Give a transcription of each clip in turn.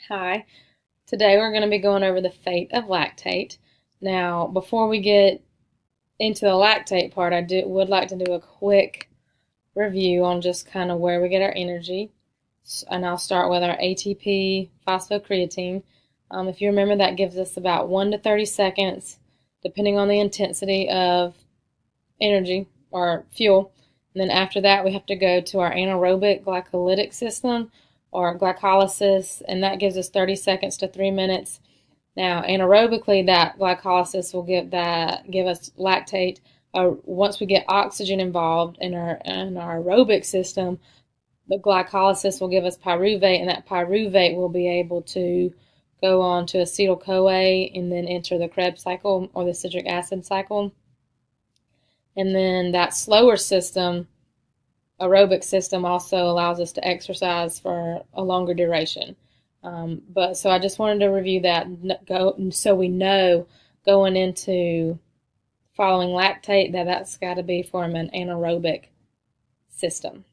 Hi, today we're going to be going over the fate of lactate. Now, before we get into the lactate part, would like to do a quick review on just kind of where we get our energy. And I'll start with our ATP phosphocreatine. If you remember, that gives us about 1 to 30 seconds, depending on the intensity of energy or fuel. And then after that, we have to go to our anaerobic glycolytic system or glycolysis, and that gives us 30 seconds to 3 minutes. Now, anaerobically, that glycolysis will give us lactate. Once we get oxygen involved in our aerobic system, the glycolysis will give us pyruvate, and that pyruvate will be able to go on to acetyl-CoA and then enter the Krebs cycle or the citric acid cycle. And then that slower system, aerobic system, also allows us to exercise for a longer duration. So I just wanted to review that so we know going into following lactate that's got to be from an anaerobic system.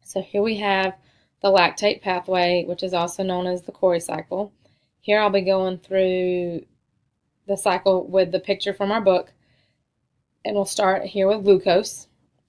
So here we have the lactate pathway, which is also known as the Cori cycle. Here I'll be going through the cycle with the picture from our book. And we'll start here with glucose.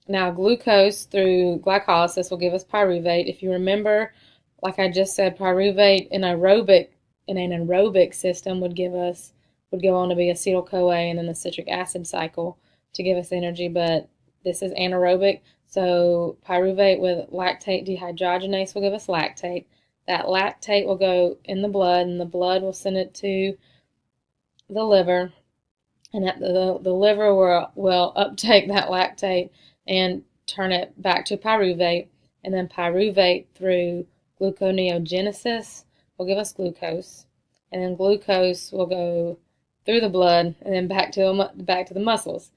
Now, glucose through glycolysis will give us pyruvate. If you remember, like I just said, pyruvate in an aerobic system would go on to be acetyl-CoA and then the citric acid cycle to give us energy, but this is anaerobic. So pyruvate with lactate dehydrogenase will give us lactate. That lactate will go in the blood, and the blood will send it to the liver. And that the liver will uptake that lactate and turn it back to pyruvate. And then pyruvate through gluconeogenesis will give us glucose. And then glucose will go through the blood and then back to the muscles.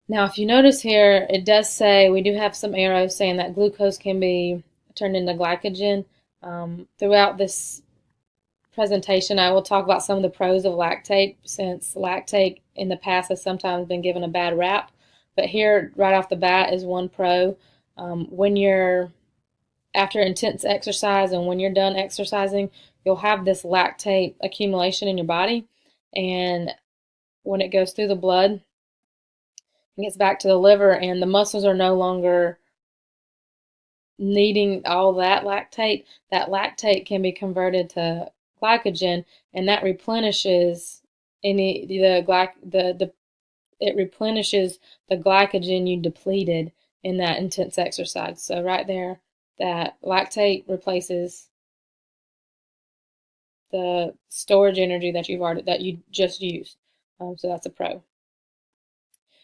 Now, if you notice here, it does say, we do have some arrows saying that glucose can be turned into glycogen. Throughout this presentation, I will talk about some of the pros of lactate, since lactate in the past has sometimes been given a bad rap. But here, right off the bat, is one pro. When you're after intense exercise and when you're done exercising, you'll have this lactate accumulation in your body. And when it goes through the blood and gets back to the liver, and the muscles are no longer needing all that lactate can be converted to glycogen, and that replenishes it replenishes the glycogen you depleted in that intense exercise. So right there, that lactate replaces the storage energy that you just used. So that's a pro.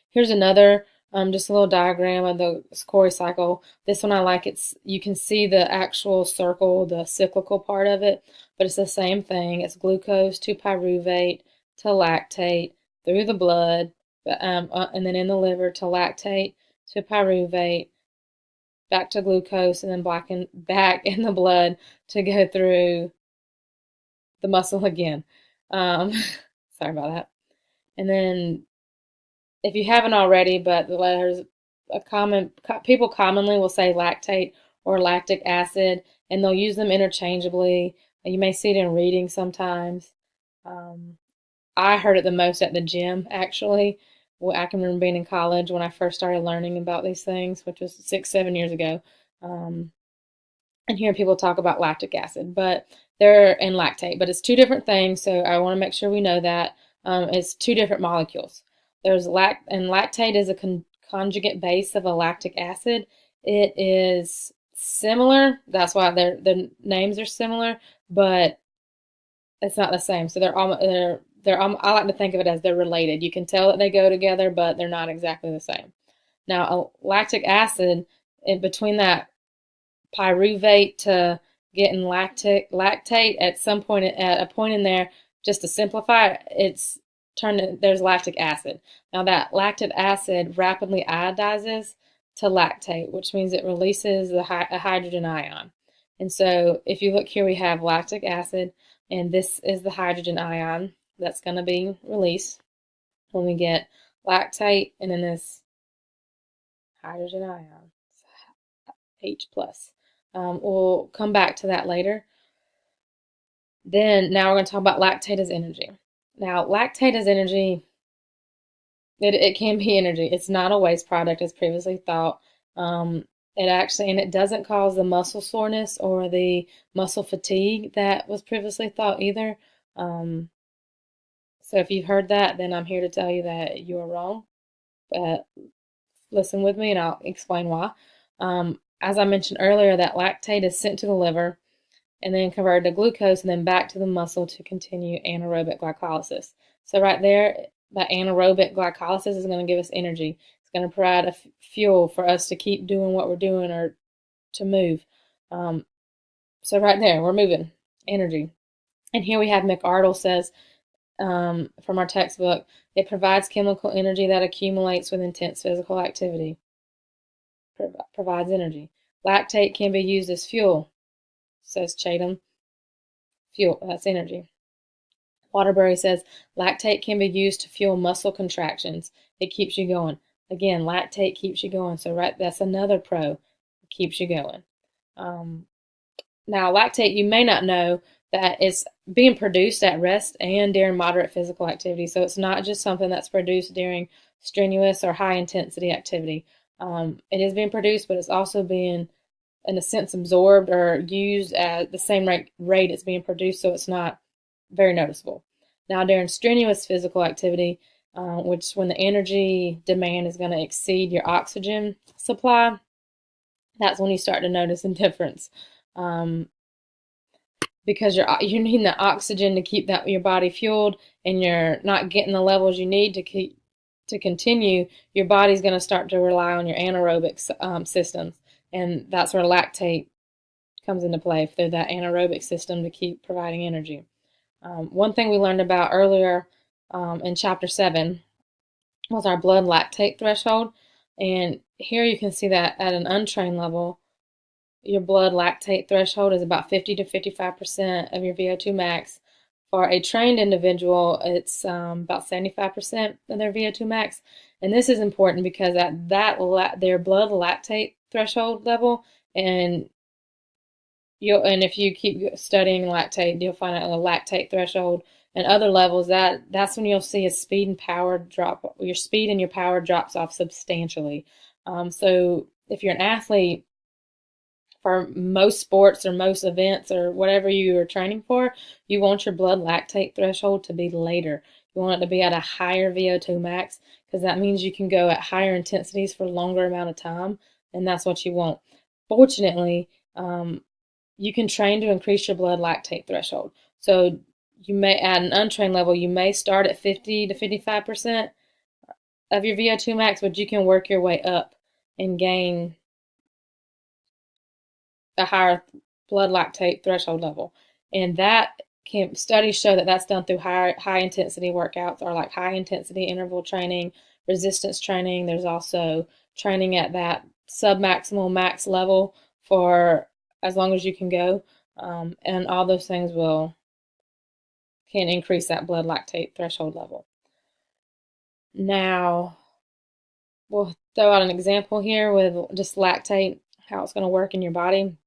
Here's another just a little diagram of the Cori cycle. This one I like. You can see the actual circle, the cyclical part of it, but it's the same thing. It's glucose to pyruvate to lactate through the blood, and then in the liver to lactate to pyruvate, back to glucose, and then back in the blood to go through the muscle again. Sorry about that. And then, if you haven't already, but the letters, people commonly will say lactate or lactic acid, and they'll use them interchangeably. You may see it in reading sometimes. I heard it the most at the gym, actually. Well, I can remember being in college when I first started learning about these things, which was 6, 7 years ago. And hearing people talk about lactic acid, and lactate, but it's two different things. So I want to make sure we know that it's two different molecules. And lactate is a conjugate base of a lactic acid. It is similar. That's why their names are similar, but it's not the same. So I like to think of it as they're related. You can tell that they go together, but they're not exactly the same. Now, a lactic acid, in between that pyruvate to getting lactate at a point in there, just to simplify, there's lactic acid. Now that lactic acid rapidly iodizes to lactate, which means it releases a hydrogen ion. And so if you look here, we have lactic acid, and this is the hydrogen ion that's going to be released when we get lactate, and then this hydrogen ion, H+. We'll come back to that later. Then now we're going to talk about lactate as energy. Now, lactate as energy, it can be energy. It's not a waste product as previously thought. It actually, and it doesn't cause the muscle soreness or the muscle fatigue that was previously thought either. So if you've heard that, then I'm here to tell you that you are wrong. But listen with me and I'll explain why. As I mentioned earlier, that lactate is sent to the liver and then converted to glucose and then back to the muscle to continue anaerobic glycolysis. So right there, that anaerobic glycolysis is going to give us energy. It's going to provide a fuel for us to keep doing what we're doing or to move. So right there, we're moving, energy. And here we have McArdle says from our textbook, it provides chemical energy that accumulates with intense physical activity. Provides energy. Lactate can be used as fuel, says Chatham. Fuel, that's energy. Waterbury says lactate can be used to fuel muscle contractions. It keeps you going. Again, lactate keeps you going. So right, that's another pro. It keeps you going. Now, lactate, you may not know that it's being produced at rest and during moderate physical activity. So it's not just something that's produced during strenuous or high intensity activity. It is being produced, but it's also being, in a sense, absorbed or used at the same rate it's being produced, so it's not very noticeable. Now, during strenuous physical activity, which when the energy demand is going to exceed your oxygen supply, that's when you start to notice a difference. Because you're needing the oxygen to keep that your body fueled, and you're not getting the levels you need to continue, your body's going to start to rely on your anaerobic systems, and that's where lactate comes into play through that anaerobic system to keep providing energy. One thing we learned about earlier in chapter 7 was our blood lactate threshold, and here you can see that at an untrained level, your blood lactate threshold is about 50 to 55% of your VO2 max. For a trained individual, it's about 75% of their VO2 max. And this is important because at their blood lactate threshold level, and if you keep studying lactate, you'll find out the lactate threshold and other levels, that's when you'll see a speed and power drop. Your speed and your power drops off substantially. So if you're an athlete, for most sports or most events or whatever you are training for, you want your blood lactate threshold to be later. You want it to be at a higher VO2 max because that means you can go at higher intensities for a longer amount of time, and that's what you want. Fortunately, you can train to increase your blood lactate threshold. So you may, at an untrained level, you may start at 50 to 55% of your VO2 max, but you can work your way up and gain a higher blood lactate threshold level. And that studies show that that's done through high intensity workouts, or like high intensity interval training, resistance training. There's also training at that submaximal max level for as long as you can go. And all those things can increase that blood lactate threshold level. Now, we'll throw out an example here with just lactate, how it's going to work in your body.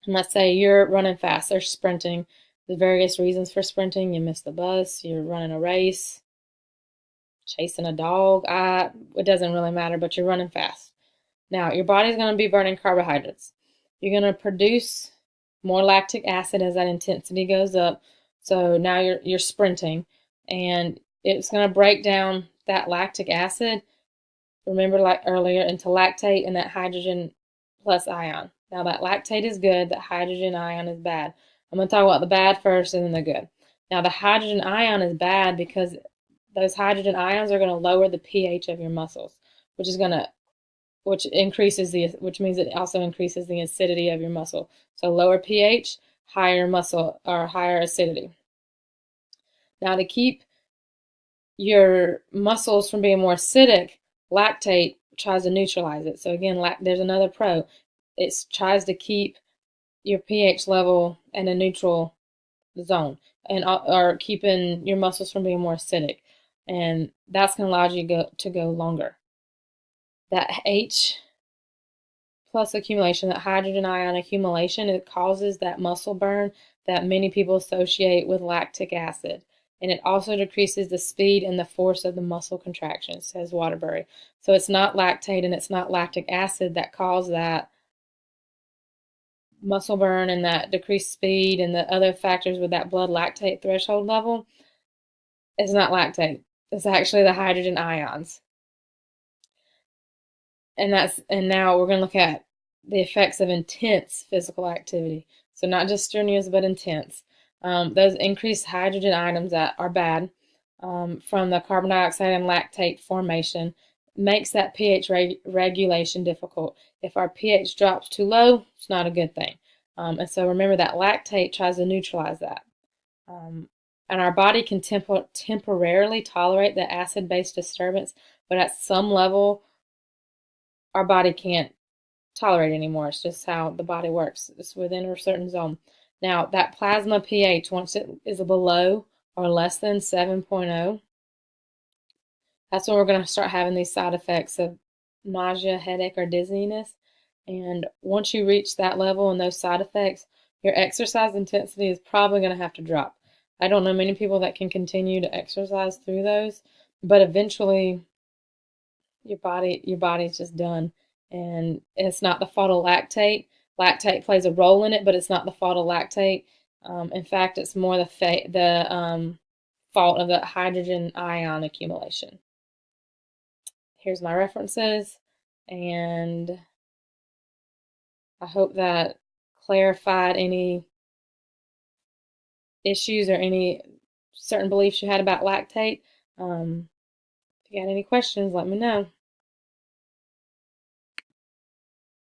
And let's say you're running fast or sprinting. There's various reasons for sprinting. You missed the bus, you're running a race, chasing a dog. It doesn't really matter, but you're running fast. Now, your body's going to be burning carbohydrates. You're going to produce more lactic acid as that intensity goes up. So now you're sprinting, and it's going to break down that lactic acid, remember like earlier, into lactate and that hydrogen plus ion. Now that lactate is good, that hydrogen ion is bad. I'm going to talk about the bad first and then the good. Now the hydrogen ion is bad because those hydrogen ions are going to lower the pH of your muscles, which means it also increases the acidity of your muscle. So lower pH, higher muscle or higher acidity. Now to keep your muscles from being more acidic, lactate tries to neutralize it. So again, there's another pro. It tries to keep your pH level in a neutral zone, and or keeping your muscles from being more acidic, and that's going to allow you to go longer. That H plus accumulation, that hydrogen ion accumulation, it causes that muscle burn that many people associate with lactic acid. And it also decreases the speed and the force of the muscle contraction, says Waterbury. So it's not lactate and it's not lactic acid that cause that muscle burn and that decreased speed and the other factors with that blood lactate threshold level. It's not lactate. It's actually the hydrogen ions. And now we're going to look at the effects of intense physical activity. So not just strenuous, but intense. Those increased hydrogen atoms that are bad from the carbon dioxide and lactate formation makes that pH regulation difficult. If our pH drops too low, it's not a good thing. And so remember that lactate tries to neutralize that. And our body can temporarily tolerate the acid-base disturbance, but at some level, our body can't tolerate anymore. It's just how the body works. It's within a certain zone. Now, that plasma pH, once it is below or less than 7.0, that's when we're going to start having these side effects of nausea, headache, or dizziness. And once you reach that level and those side effects, your exercise intensity is probably going to have to drop. I don't know many people that can continue to exercise through those, but eventually your body's just done. And it's not the fault of lactate. Lactate plays a role in it, but it's not the fault of lactate. In fact, it's more the fault of the hydrogen ion accumulation. Here's my references, and I hope that clarified any issues or any certain beliefs you had about lactate. If you got any questions, let me know.